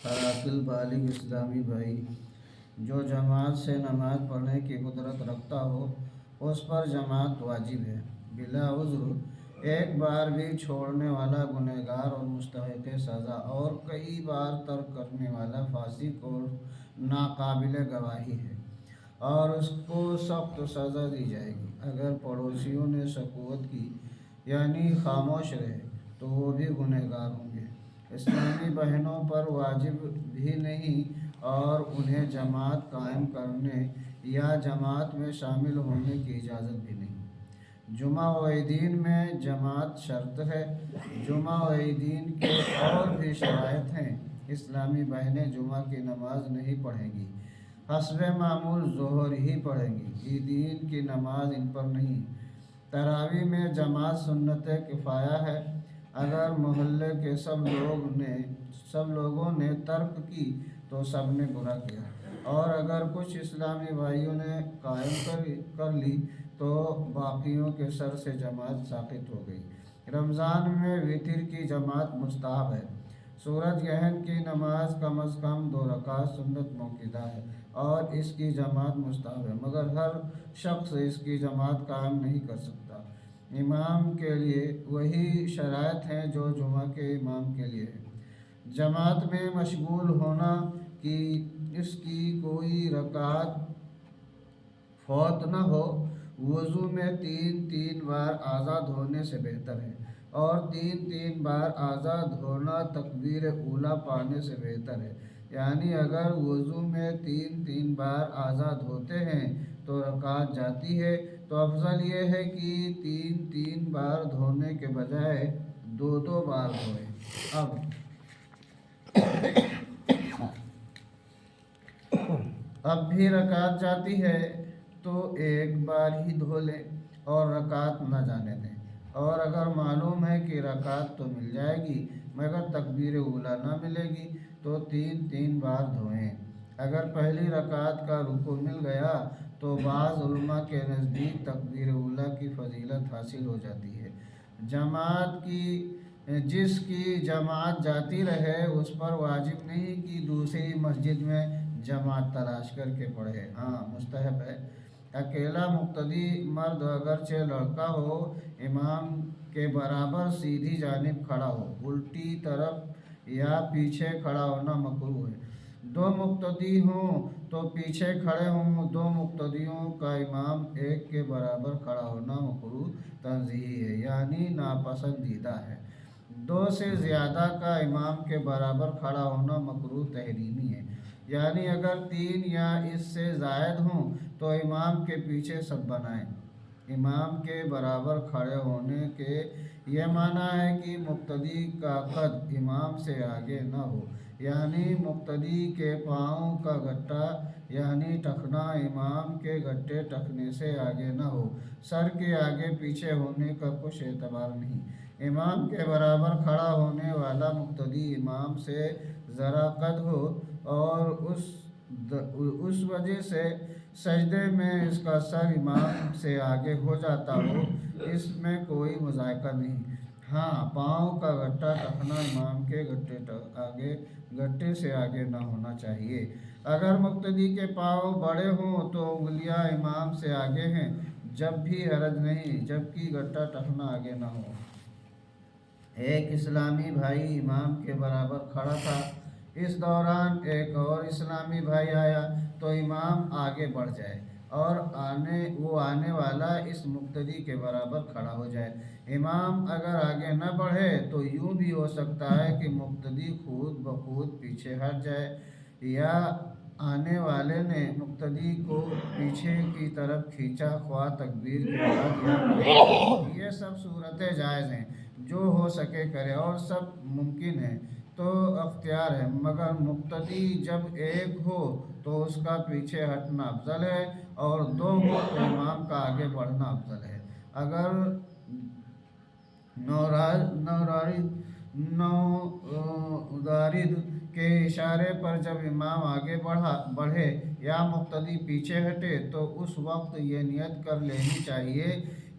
عاقل بالغ اسلامی بھائی، جو جماعت سے نماز پڑھنے کی قدرت رکھتا ہو اس پر جماعت واجب ہے بلا عذر۔ ایک بار بھی چھوڑنے والا گنہگار اور مستحق سزا، اور کئی بار ترک کرنے والا فاسق اور ناقابل گواہی ہے، اور اس کو سخت سزا دی جائے گی۔ اگر پڑوسیوں نے سکوت کی یعنی خاموش رہے تو وہ بھی گنہگار ہوں گے۔ اسلامی بہنوں پر واجب بھی نہیں اور انہیں جماعت قائم کرنے یا جماعت میں شامل ہونے کی اجازت بھی نہیں۔ جمعہ و عیدین میں جماعت شرط ہے۔ جمعہ و عیدین کے اور بھی شرائط ہیں۔ اسلامی بہنیں جمعہ کی نماز نہیں پڑھیں گی، حسب معمول ظہر ہی پڑھیں گی۔ عیدین کی نماز ان پر نہیں۔ تراویح میں جماعت سنت کفایہ ہے۔ اگر محلے کے سب لوگوں نے ترک کی تو سب نے برا کیا، اور اگر کچھ اسلامی بھائیوں نے قائم کر لی تو باقیوں کے سر سے جماعت ساقط ہو گئی۔ رمضان میں وتر کی جماعت مستحب ہے۔ سورج گرہن کی نماز کم از کم 2 رکعت سنت موقوتہ ہے اور اس کی جماعت مستحب ہے، مگر ہر شخص اس کی جماعت قائم نہیں کر سکتا۔ امام کے لیے وہی شرائط ہیں جو جمعہ کے امام کے لیے ہیں۔ جماعت میں مشغول ہونا کہ اس کی کوئی رکعت فوت نہ ہو، وضو میں 3 بار اعضاء دھونے سے بہتر ہے، اور 3 بار اعضاء دھونا تکبیر اولیٰ پانے سے بہتر ہے۔ یعنی اگر وضو میں 3 بار اعضاء دھوتے ہیں تو رکعت جاتی ہے، تو افضل یہ ہے کہ 3 بار دھونے کے بجائے 2 بار دھوئیں۔ اب بھی رکعت جاتی ہے تو 1 بار ہی دھو لیں اور رکعت نہ جانے دیں، اور اگر معلوم ہے کہ رکعت تو مل جائے گی مگر تکبیر اولیٰ نہ ملے گی تو 3 بار دھوئیں۔ اگر پہلی رکعت کا رکوع مل گیا تو بعض علماء کے نزدیک تکبیر اولیٰ کی فضیلت حاصل ہو جاتی ہے۔ جس کی جماعت جاتی رہے اس پر واجب نہیں کہ دوسری مسجد میں جماعت تلاش کر کے پڑھے، ہاں مستحب ہے۔ اکیلا مقتدی مرد اگرچہ لڑکا ہو، امام کے برابر سیدھی جانب کھڑا ہو، الٹی طرف یا پیچھے کھڑا ہونا مکروہ ہے۔ 2 مقتدی ہوں تو پیچھے کھڑے ہوں۔ 2 مقتدیوں کا امام ایک کے برابر کھڑا ہونا مکروہ تنزیہی ہے، یعنی ناپسندیدہ ہے۔ 2 سے زیادہ کا امام کے برابر کھڑا ہونا مکروہ تحریمی ہے، یعنی اگر 3 یا اس سے زائد ہوں تو امام کے پیچھے صف بنائیں۔ امام کے برابر کھڑے ہونے کے یہ معنی ہے کہ مقتدی کا قد امام سے آگے نہ ہو، یعنی مقتدی کے پاؤں کا گھٹا یعنی ٹخنا امام کے گھٹے ٹخنے سے آگے نہ ہو۔ سر کے آگے پیچھے ہونے کا کچھ اعتبار نہیں۔ امام کے برابر کھڑا ہونے والا مقتدی امام سے ذرا قد ہو اور اس وجہ سے سجدے میں اس کا سر امام سے آگے ہو جاتا ہو، اس میں کوئی مضائقہ نہیں۔ ہاں، پاؤں کا گھٹا ٹخنا امام کے گھٹے سے آگے نہ ہونا چاہیے۔ اگر مقتدی کے پاؤں بڑے ہوں تو انگلیاں امام سے آگے ہیں، جب بھی حرج نہیں، جبکہ گھٹا ٹخنا آگے نہ ہو۔ ایک اسلامی بھائی امام کے برابر کھڑا تھا، اس دوران ایک اور اسلامی بھائی آیا تو امام آگے بڑھ جائے اور آنے والا اس مقتدی کے برابر کھڑا ہو جائے۔ امام اگر آگے نہ بڑھے تو یوں بھی ہو سکتا ہے کہ مقتدی خود بخود پیچھے ہٹ جائے، یا آنے والے نے مقتدی کو پیچھے کی طرف کھینچا، خواہ تکبیر کے بعد یا پہلے۔ یہ سب صورتیں جائز ہیں، جو ہو سکے کرے، اور سب ممکن ہے تو اختیار ہے، مگر مقتدی جب ایک ہو تو اس کا پیچھے ہٹنا افضل ہے، اور 2 ہو تو امام کا آگے بڑھنا افضل ہے۔ اگر نودارد کے اشارے پر جب امام آگے بڑھے یا مقتدی پیچھے ہٹے تو اس وقت یہ نیت کر لینی چاہیے